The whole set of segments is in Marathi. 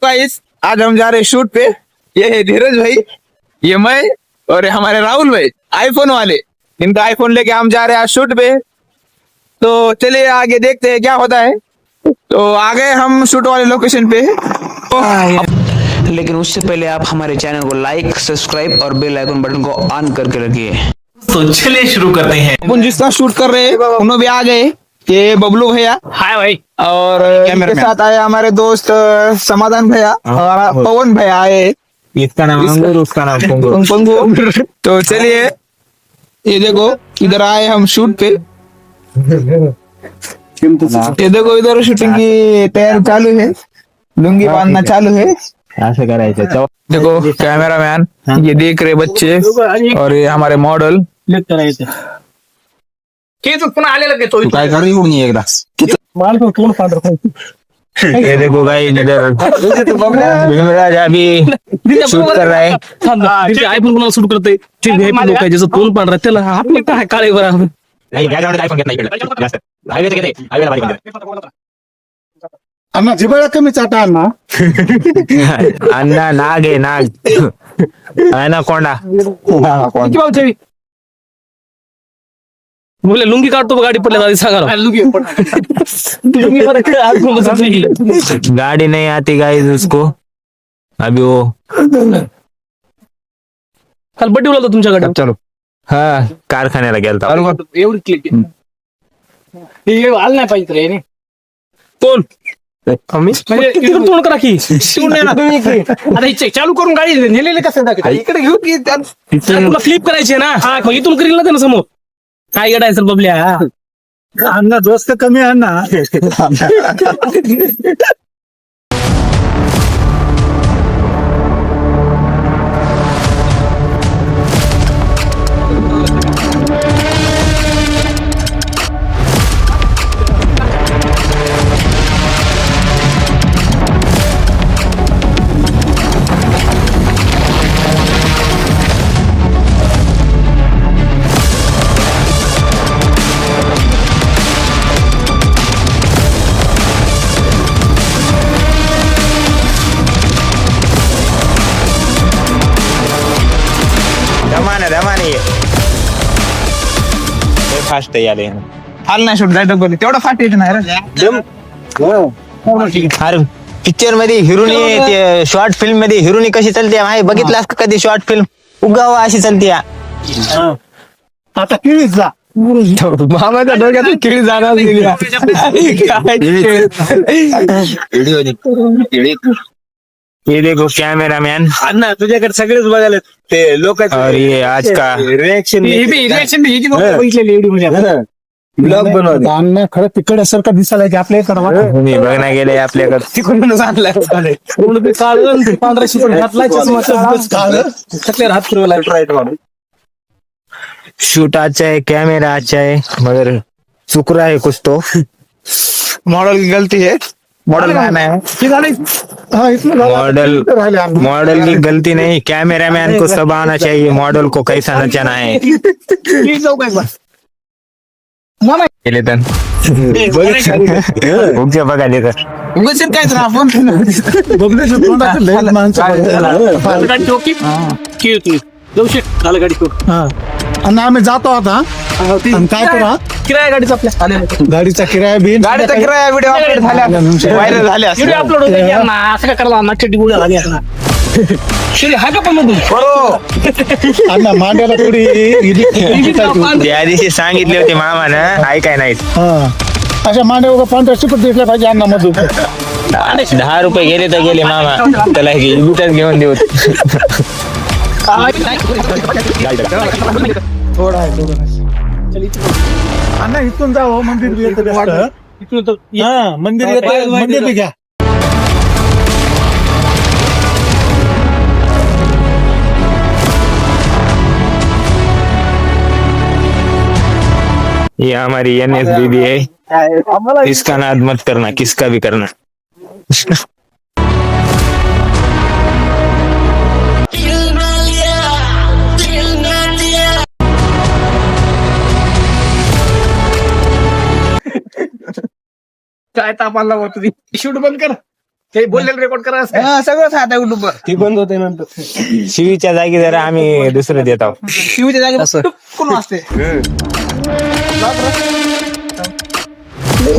गाइस आज हम जा रहे हैं शूट पे। ये है धीरज भाई, ये मैं और हमारे राहुल भाई आईफोन वाले। इनका आईफोन लेके हम जा रहे हैं आज शूट पे। तो चलिए आगे देखते हैं क्या होता है। तो आ गए हम शूट वाले लोकेशन पे। लेकिन उससे पहले आप हमारे चैनल को लाइक, सब्सक्राइब और बेल आइकन बटन को ऑन करके रखिए। तो चलिए शुरू करते हैं। अपन जिसका शूट कर रहे हैं उन्होंने भी आ गए। ये बबलू भैया, हाय भाई। और इनके साथ आए हमारे दोस्त समाधान भैया और पवन भैया आए। इसका नाम अंगूर, उसका नाम पंगू। पंगू। तो चलिए ये देखो इधर आए हम शूट पे। ये देखो इधर शूटिंग की तैयारी चालू है, लुंगी बांधना चालू है। ऐसे करायचं देखो कैमरामैन, ये देख रहे बच्चे और ये हमारे मॉडल। पुन्हा आलेलं की तो काय कर येऊन ये एकदा ये देखो गाइस इधर भीमराज अभी शूट कर रहा है। आयफोन कोणाला सूट करते ते VIP लोक आहे ज्याचं तोंड पांढरा त्याला आपले काय काळे बरं नाही बॅकग्राऊंड आयफोन घेत नाही इकडे जास्त हायवे घेते हायवेला बारीक अण्णा जिबळा कमी चाटा अण्णा अण्णा नाग आहे नाग अनाकोंडा किती भावचे बोले लुंगी काढतो गाडी पडल्या आधी सांगा लुंगी गाड़ी नहीं आती गाइस उसको अभी वो काल बड्डे बोलतो तुमच्याकडे चलो हाँ कारखान्याला गेलता एवढी क्लिक आलं नाही पाहिजे रे कोण म्हणजे इकडून तोंड करा की आता इच्छा चालू करून गाडी नेलेले कसं इकडे घेऊ की तुला फ्लिप करायची ना हा इथून करील ना त्यानं समोर काय गडाय सर बबल्या अण्णा दोस्त कमी आहे अण्णा धमाने फास्ट याले हाल नाही शूट जायचं बोलले तेवढं फाट येत नाही रे। अरे पिक्चर मध्ये हिरोनी ते शॉर्ट फिल्म मध्ये हिरोनी कशी चालते माहिती बघितलास का कधी शॉर्ट फिल्म उगाव अशी चालते आता किळीच जा मामाच्या डोक्यात किळी जाणार ये देखो कैमरामैन अण्णा तुझ्याकडे सगळेच बघायला ते लोक और ये आज का रिएक्शन बघितलेली एवढी म्हणजे ब्लॉग बनवतो अण्णा खरं तिकडे सारखं दिसायला की आपल्या इकडं मी बघण्या गेले आपल्याकडे तिकडूनच आणलाय काळ 1500 घातलाय चष्मा हात फिरवला राईट मारून शूट अच्छा है कैमरा अच्छा है मगर चुक रहा है कुछ तो मॉडल की गलती है, मॉडल मैन है। मॉडल की गलती नहीं, कैमरामैन को सब आना चाहिए मॉडल को कैसा नचाना है। बघा लेकर उगाच कायच ना आपण अण्णा आम्ही जातो आता आणि काय करा किराया गाडीचा आपल्या गाडीचा किराया बिन गाडीचा किराया व्हिडिओ अपलोड झाल्या व्हायरल झाल्या व्हिडिओ अपलोड होते की ना असं काय करायला ना चड्डी बुडा झाली असं शिरी हा का पण मधून अण्णा मांड्याला थोडी त्या दिवशी सांगितले होते मामानं ऐकाय नाहीत अशा मांड्या उगा 1500 दिसल्या पाहिजे अण्णा मधून 10 रुपये गेले तर गेले मामा त्याला विकतच घेऊन देऊ थोडा आहे अण्णा इथून जाओ मंदिर बी येतं बेस्ट. हा मंदिर येतं मंदिर बी घ्या ये हमारी NSBB है, इसका नाद मत करना, किसका भी करना। काय ताप आला होता तुम्ही शूट बंद कर ते बोललेलं रेकॉर्ड करा असं. हा, सगळंच आता युट्यूब वर ती बंद होते नंतर शिवीच्या जागी जरा आम्ही दुसरं देत आहोत. शिवच्या जागी टुपकून वाजते.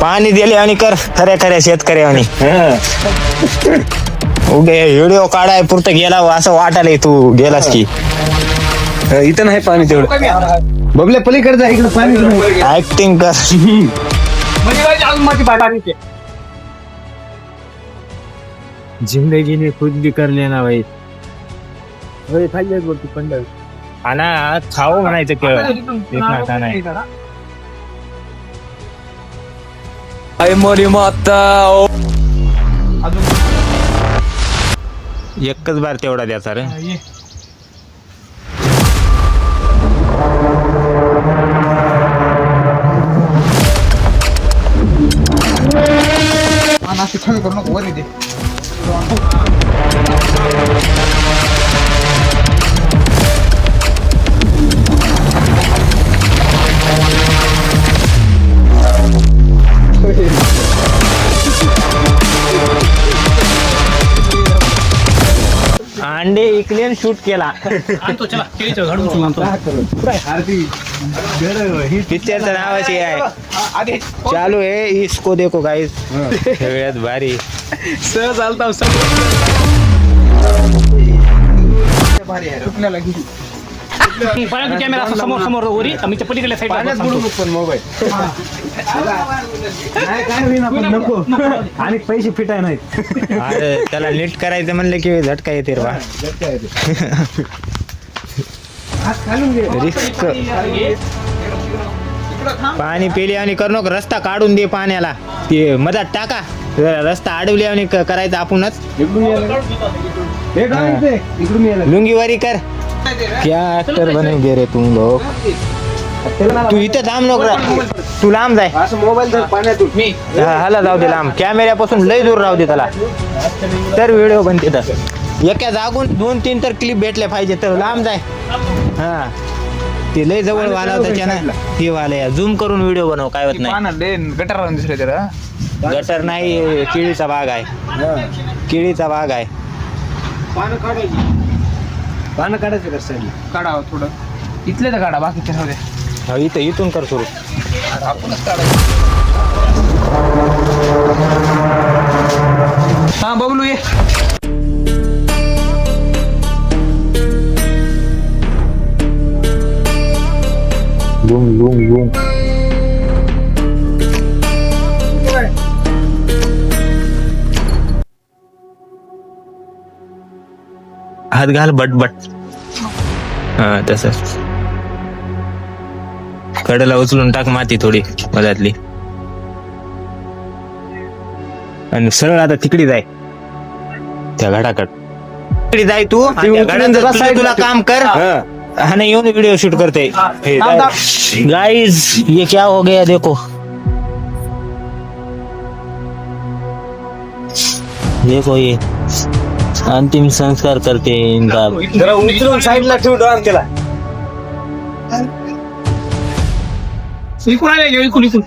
पाणी दिले आणि कर खऱ्या खऱ्या शेतकऱ्यावानी. उगे व्हिडिओ काढाय पुरतं गेला असं वाटायला तू गेलास की. इथं नाही पाणी तेवढं बबल्या पलीकडे जा इकडे पाणी नाही. ऍक्टिंग कर. म्हणजे काय अजून माझी पाणी ते जिंदगी ने खुद भी कर लेना भाई. खाना खाओ म्हणायचं केवळ नाही. एकच बार तेवढा द्याचा रे. नाशिक कमी करू नको वर इथे. अंडे इकले शूट केला. आणतो चला केळीचं झाड उचलून आणतो. पिक्चरचं नावाची आहे चालू आहे इसको देखो गाईस. सगळ्यात भारी. सहज आलता कॅमेरा समोर समोर वरी मी पलीकडल्या साईड नको आणि पैसे फिटाय नाहीत. अरे त्याला नीट करायचं म्हणलं की झटका येते रे बा. रिस्क. पाणी पिले आणि करू नको. रस्ता काढून दे पाण्याला. ते मधात टाका. रस्ता अडवले आणि करायचं आपणच. लुंगीवारी कर. क्या ऍक्टर बनेगे रे तुम लोग. तू इथं थांब नको. तू लांब जाय. मोबाईल पाण्यातून हाला जाऊ दे लांब. कॅमेऱ्यापासून लय दूर राहू दे त्याला. तर व्हिडिओ बनते तर. एका जागून 2-3 तर क्लिप भेटल्या पाहिजे तर लांब जाय. हा ते लय जवळ वाला होता त्यानं ते वाला. झूम करून व्हिडिओ बनव काय होत नाही. गटर दिसले त्याला. गटर नाही केळीचा बाग आहे. केळीचा बाग आहे. पानं काढायचं कसं आहे. काढा थोडं इथले तर काढा बाकीच्या राहू द्या. हा, इथून कर सुरू. हा बबलू ये. Boom boom boom. हात घाल बटबट. हा तसंच. कडेला उचलून टाक माती थोडी मधातली आणि सरळ आता तिकडे जाय त्या घडाकड. तिकडे जाय तू. आणि त्या घडाचं तुला काम कर. आणि येऊन व्हिडिओ शूट करते. गाइस ये क्या हो गया देखो. देखो ये अंतिम संस्कार करते इनका. जरा उचलून साईडला ठेव डॉन त्याला. इकडून आले इकडून इकडून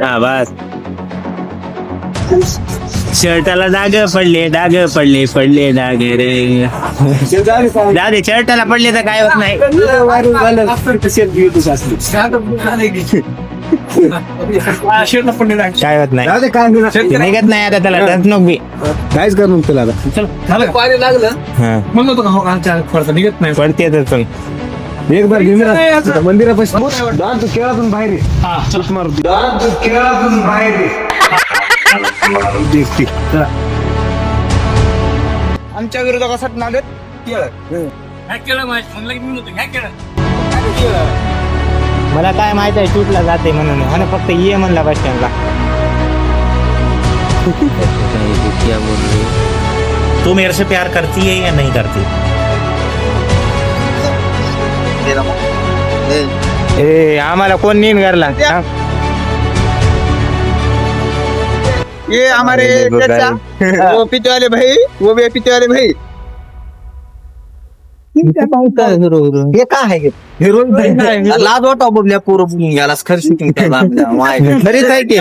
हा बस. शर्टाला डाग पडले डाग पडले डाग रे. जाऊ दे शर्टाला पडले तर काय होत नाही. काय होत नाही. ते निघत नाही आता त्याला नको बी. काहीच कर मग तुला आता. पाणी लागलं हा मग होतो का पडतं निघत नाही. पडते तर पण. एक बार घेऊन मंदिरापाशी तू केळातून बाहेर ये. हा चल मारुती तू केळातून बाहेर ये. आमच्या विरोधासाठी नागत केळ. काय केलं माहिती म्हणलं की मी नव्हतं काय केलं. मला काय माहित आहे शूटला जाते म्हणून. हा ना फक्त ये म्हणला बस स्टँडला. क्या बोल रही. तू मेरे से प्यार करती है या नहीं करती. ए आम्हाला कोण नीन करला. ये हमारे चाचा वो पीते वाले भाई वो भी पीते वाले भाई. हे काय आहे हिरो लाज वाटा बघल्या पोरं यालाच खरं शूटिंग खरीच आहे की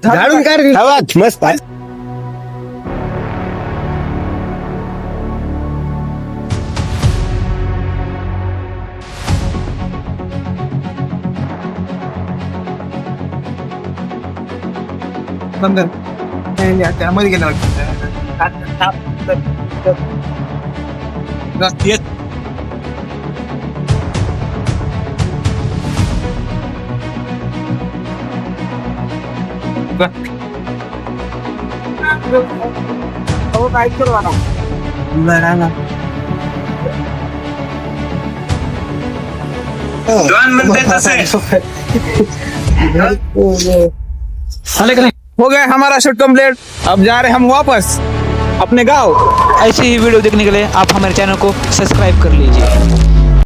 झाडून काय आवाज मस्त आहे. मध्ये गेला आले का नाही हो गया हमारा शूट कंप्लीट. अब जा रहे हम वापस अपने गांव. ऐसे ही वीडियो देखने के लिए आप हमारे चैनल को सब्सक्राइब कर लीजिए.